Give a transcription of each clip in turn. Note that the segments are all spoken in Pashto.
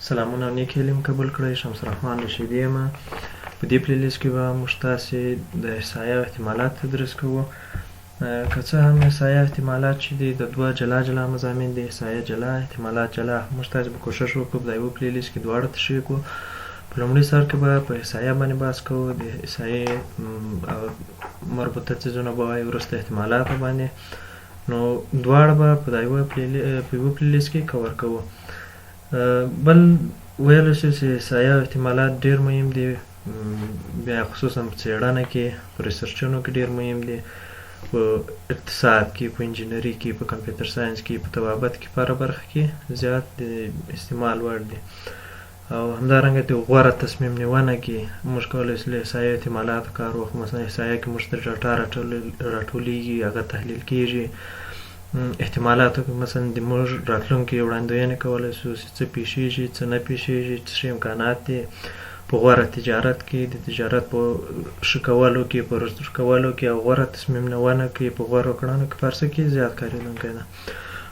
سلامونه او نیک هیلې مو قبول کړئ. شمس الرحمن رشیدي یم. په دې پلیلیست کې به موږ تاسې د احصایه او احتمالات تدریس کوو. که څه هم احصایه او احتمالات چې دي د دوه جلا جلا مضامین دي، احصایه جلا، احتمالات جلا. موږ تاسې به کوشش وکړو په د یوه پلیلیست کې دواړه تشریح کړو. په لومړي سر کې به په احصایه باندې بحث کوو، د احصایې او مربوطه څیزونه به وایو، وروسته احتمالات باندې. نو دواړه به په یوه پلیلیست کې کور کوو. بل ویلی شو چې احصایه او احتمالات ډېر مهم دي، بیا خصوصا په څېړنه کې، په ریسرچونو کې ډېر مهم دي، په اقتصاد کې، په انجینري کې، په کمپیوټر ساینس کې، په طبابت کې، په هره برخه کې زیات د استعمال وړ دي. او همدارنګه د غوره تصمیم نیونه کې موږ کولی شو له احصایه احتمالاتو کار واخلو. مثلا احصایه کې موږ ته ډاټا راټولیږي، هغه تحلیل کیږي. احتمالاتو کې مثلا د موږ راتلونکي وړاندوینې کولی شو چې څه پیښیږي، څه نه پیښیږي، څه شي امکانات دي. په غوره تجارت کې، د تجارت په ښه کولو کې، په رسټ کولو کې او غوره تصمیم نیونه کې، په غوره کړنو کې په هر څه کې زیات کارېدونکی ده.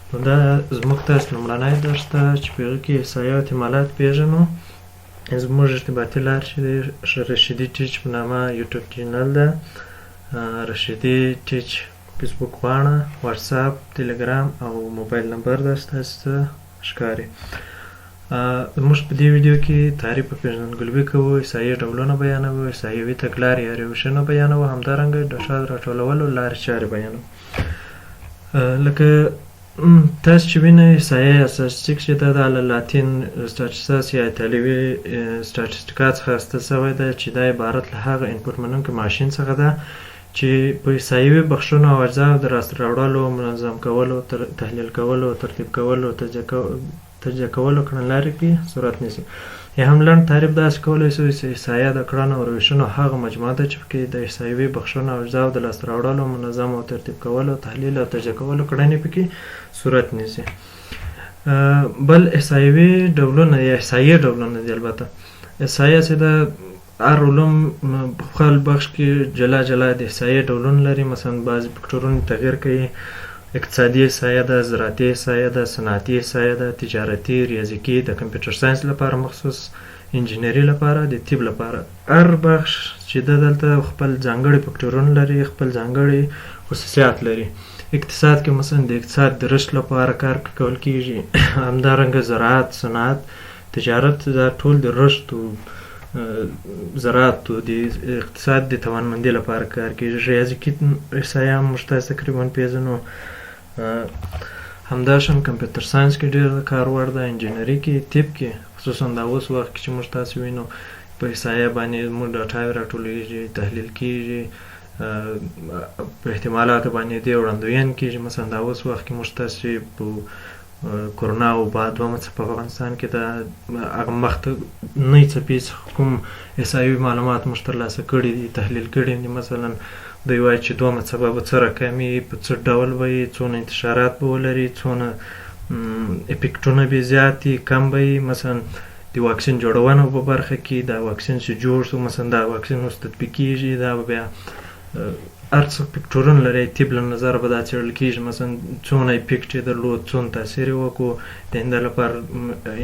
نو دا زموږ تاسې لومړنی درس ده چې په هغه کې احصایه او احتمالات پېژنو. زموږ ارتباطي لار چې دی رشیدي ټیچ په نامه یوټیوب چینل ده، رشیدي ټیچ فیسبوک پاڼه، واتساپ، تلګرام او موبایل نمبر داسې تاسې ته ښکاري. موږ په دې ویډیو کې تعریف په پیژندګلوي کوو، احصایي ډولونه بیانوو، احصایوي تګلارې یا روشونه بیانوو، همدارنګه ډاټا راټولولو لارې چارې بیانوو. لکه تاسو چې وینئ احصایه یا سټاتسټیک چې ده دا له لاتین سټاتسټس یا ایټالوي سټاتسټیکا څخه اخیستل سوی ده، چې دا عبارت له هغه انپوټ منونکي ماشین څخه ده چې په احصایوي بخشونو او اجزاو د راسته راوړلو، منظم کولو، تحلیل کولو، ترتیب کولو، تجزیه کولو کړنلارې کې صورت نیسي. یا هم لنډ تعریف داسې کولی شو چې احصایه د کړنو او روشونو هغه مجموعه ده چې پکې د احصایوي بخشونو او اجزاو د لاسته راوړلو، منظم او ترتیب کولو، تحلیل او تجزیه کولو کړنې پکې صورت نیسي. بل احصایوي ډولونه یا احصایي ډولونه دي. البته احصایه چې ده هر علوم په خپل بخش کې جلا جلا د احصایي ډولونه لري. مثلا بعضې فکټورونه تغیر کوي. اقتصادي احصایه ده، زراعتي احصایه ده، صنعتي احصایه ده، تجارتي، ریاضیکي، د کمپیوټر ساینس لپاره مخصوص، انجینري لپاره، د طب لپاره. هر بخش چې ده دلته خپل ځانګړي فکټورونه لري، خپل ځانګړي خصوصیات لري. اقتصاد کې مثلا د اقتصاد د رشد لپاره کار کول کیږي. همدارنګه زراعت، صنعت، تجارت دا ټول د رشد او زراعت او د اقتصاد د توانمندۍ لپاره کار کیږي. ریاضیکي احصایه هم موږ تاسې تقریبا پېژنو. همداشان کمپیوټر ساینس کې ډېر کار وړ ده، انجینري کې، طب کې، خصوصا دا اوس وخت کې چې موږ تاسې وینو په احصایه باندې موږ ډاټاوې راټولیږي، تحلیل کیږي، په احتمالاتو باندې دې وړاندوین کیږي. مثلا دا اوس وخت کې موږ تاسې په کرونا وبا دومه څپه په افغانستان کې د هغه مخته نوي څپې څخه کوم احصایوي معلومات موږ ترلاسه کړي دي، تحلیل کړي دي. مثلا دوی وایي چې دومه څپه به څه رقم وي، په څه ډول به وي، څونه انتشارات به ولري، څونه افیکټونه به زیات وي، کم به وي. مثلا د واکسین جوړونو په برخه کې دا واکسین چې جوړ شو، مثلا دا واکسین اوس تطبیق کیږي، دا به بیا هر څه فکټورونه لري. طب له نظره به دا څېړل کېږي، مثلا څونه افیکټ یې درلود، څونه تاثیر یې وکړو د آینده لپاره،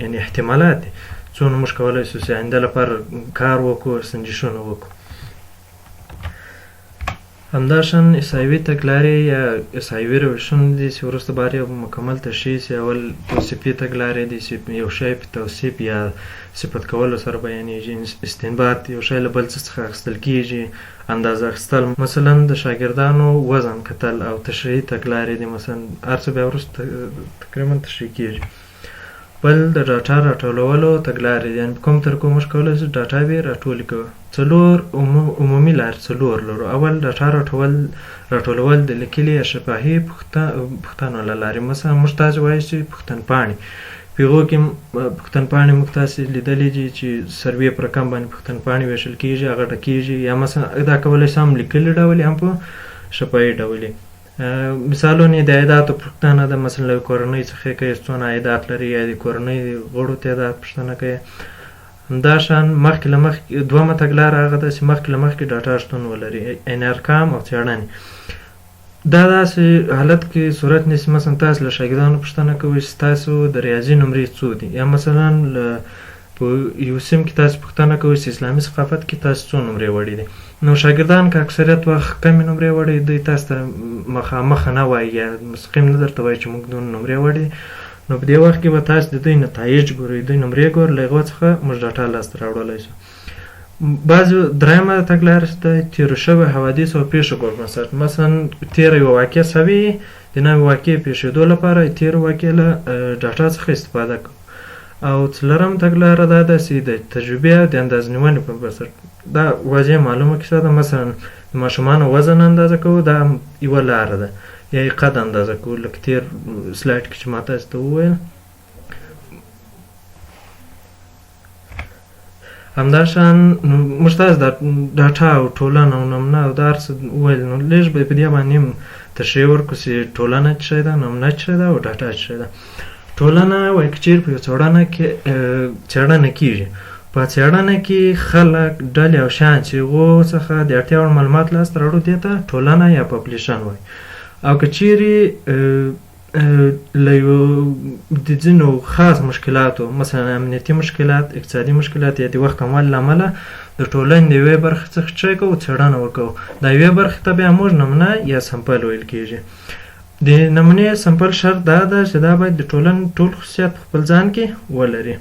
یعنې احتمالات دي، څونه موږ کولی شو چې آینده لپاره کار وکړو، سنجشونه وکړو. همداشان احصایوي تګلارې یا احصایوي روشونه دي چې وروسته باید یو مکمل تشریح شي. اول توصیفي تګلارې دي چې یو شی په توصیف یا صفت کولو سره بیانېږي. استنباط یو شی له بل څه څخه اخیستل کېږي. اندازه اخیستل مثلا د شاګردانو وزن کتل او تشریحي تګلارې دي. مثلا هر څه بیا وروسته تقریبا تشریح کېږي. بل د ډاټا راټولولو تګلارې دي، یعنې په کوم طریقو موږ کولی شو ډاټاوې راټولې کړو. څلور عمومي لارې څلور لرو. اول ډاټا راټولول د لیکلي یا شفاهي پوښتنو له لارې. مثلا موږ تاسې وایو چې پوښتنپاڼې، په هغو کې پوښتنپاڼې موږ تاسې لیدلي دي چې سروې په رقم باندې پوښتنپاڼې ویشل کېږي، هغه ډکېږي. یا مثلا دا کولی شو هم لیکلي ډول هم په شفاهي ډول. مثالونه د عایداتو پوښتنه ده. مثلا له کورنۍ څخه کوي څونه عایدات لري، یا د کورنۍ غړو تعداد پوښتنه کوي. همداشان مخکې له مخکې دومه تګلاره هغه ده چې مخکې له مخکې ډاټا شتون ولري، یعنې ارقام او څېړنې. دا داسې حالت کې صورت نیسي مثلا تاسو له شاګردانو پوښتنه کوئ چې تاسو د ریاضي نمرې څو دي، یا مثلا په یو سیم کې تاسو پوښتنه کوئ چې اسلامي ثقافت کې تاسو څو نمرې وړي دي. نو شاګردان که اکثریت وخت کمې نمرې وړي دوی تاسو ته مخامخ نه وایي یا مستقیم نه درته وایي چې موږ دونه نمرې وړي. نو په دې وخت کې به تاسو د دوی نتایج ګورئ، دوی نمرې ګورئ، له هغو څخه موږ ډاټا لاسته راوړلی شو. بعضو درېیمه تګلاره چې ده تېرو شویو حوادثو او پېښو پر بنسټ، مثلا تېره یوه واقع شوې د نوې واقعې پېښېدو لپاره تېرو واقعې له ډاټا څخه استفاده کوو. او څلورم تګلاره دا ده چې د تجربې او د اندازهنیونې پر بنسټ دا واضح معلومه کیسه ده. مثلا د ماشومانو وزن اندازه کوو، دا یوه لاره ده، یا یې قد اندازه کوو لکه تېر سلایډ کې چې ما تاسو ته وویل. همداشان موږ تاسو د ډاټا او ټولنه او نمونه او دا هر څه وویل، نو لږ به په دې باندې هم تشریح ورکړو چې ټولنه څه شی ده، نمونه څه شی ده او ډاټا څه شی ده. ټولنه وایي که چېرې په یو څېړنه کېږي، په څېړنه کې خلک ډلې او شیان چې هغو څخه د اړتیا وړ معلومات لاسته راوړو دې ته ټولنه یا پاپولیشن وایي. او که چیرې له یو د ځینو خاص مشکلاتو مثلا امنیتي مشکلات، اقتصادي مشکلات یا د وخت کموالي له امله د ټولنې د یوې برخې څخه څه کوو څېړنه وکړو، د یوې برخې ته بیا موږ نمونه یا سمپل ویل کېږي. د نمونې سمپل شرط دا ده چې دا باید د ټولنې ټول خصوصیات په خپل ځان کې ولري.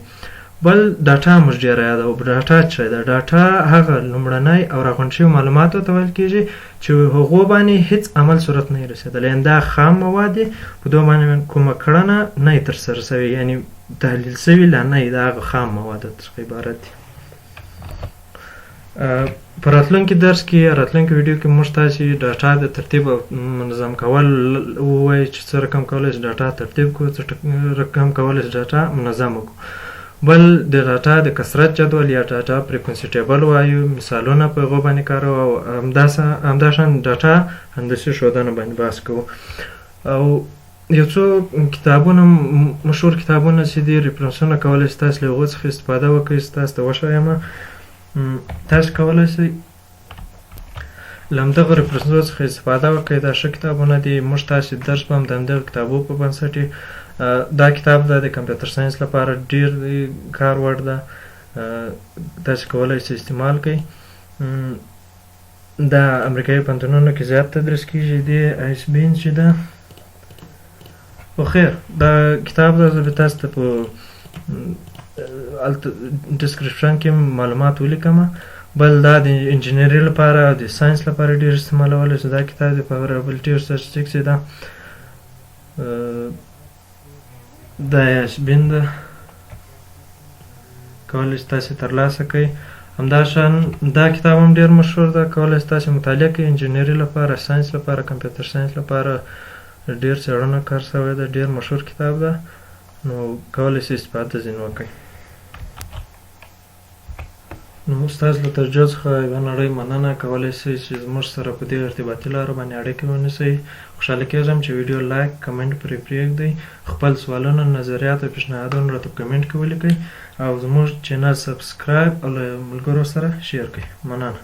بل ډاټا موږ ډېره یادوو. ډاټا څه ده؟ ډاټا هغه لومړنی او راغونډ شوي معلوماتو ته ویل کېږي چې هغو باندې هېڅ عمل صورت نه یې رسېدلی، یعنې دا خام مواد دي، په دوی باندې کومه کړنه نه یې ترسره سوې، یعنې تحلیل سوي لا نه یې، دا هغه خام مواد څخه عبارت دي. په راتلونکي درس کې یا راتلونکي ویډیو کې موږ تاسې ډاټا د ترتیب او منظم کول ووایي چې څه رقم کولی شي ډاټا ترتیب کړو، څه رقم کولی شي ډاټا منظم وکړو. بل د ډاټا د کثرت جدول یا ډاټا فریکونسي ټیبل وایو، مثالونه په هغو باندې کاروو، او همداشان ډاټا هندسي ښودنه باندې بحث کوو. او یو څو کتابونه مشهور کتابونه چې دي ریفرنسونه کولی شي تاسو له هغو څخه استفاده وکړئ. تاسو ته وښیمه، تاسو کولی شئ له همدغه ریفرنسونو څخه استفاده وکړئ. دا ښه کتابونه دي. موږ تاسې درس به هم د همدغه کتابو په بنسټ دا کتاب ده د کمپیوټر ساینس لپاره ډېر کار وړ ده، تاسې کولی شئ استعمال کړئ. دا امریکایي پوهنتونونو کې زیات تدریس کېږي. د ایس بین چې ده خو خیر دا کتاب ده، زه به تاسو ته په ډسکریپشن کې معلومات ولیکم. بل دا د انجینري لپاره او د ساینس لپاره ډېر استعمالولی شي. دا کتاب د پروبابلیټي او سټاتسټیکس ده، دا یاسبین ده، کولی شئ تاسې ترلاسه کړئ. همداشان دا کتاب هم ډېر مشهور ده، کولی شئ تاسې مطالعه کړئ. انجینري لپاره، ساینس لپاره، کمپیوټر ساینس لپاره ډېر څېړنه کار شوی ده، ډېر مشهور کتاب ده، نو کولی شئ استفاده ځینې وکړئ. نو ستاسو له توجه څخه یوه نړۍ مننه. کولی شئ چې زموږ سره په دې ارتباطي لارو باندې اړیکې ونیسئ. خوشحاله کېږم چې ویډیو لایک، کمنټ پرې پرېږدئ، خپل سوالونه، نظریات او پیشنهادونه راته په کمنټ کې ولیکئ، او زموږ چینل سبسکرایب او له ملګرو سره شیر کړئ. مننه.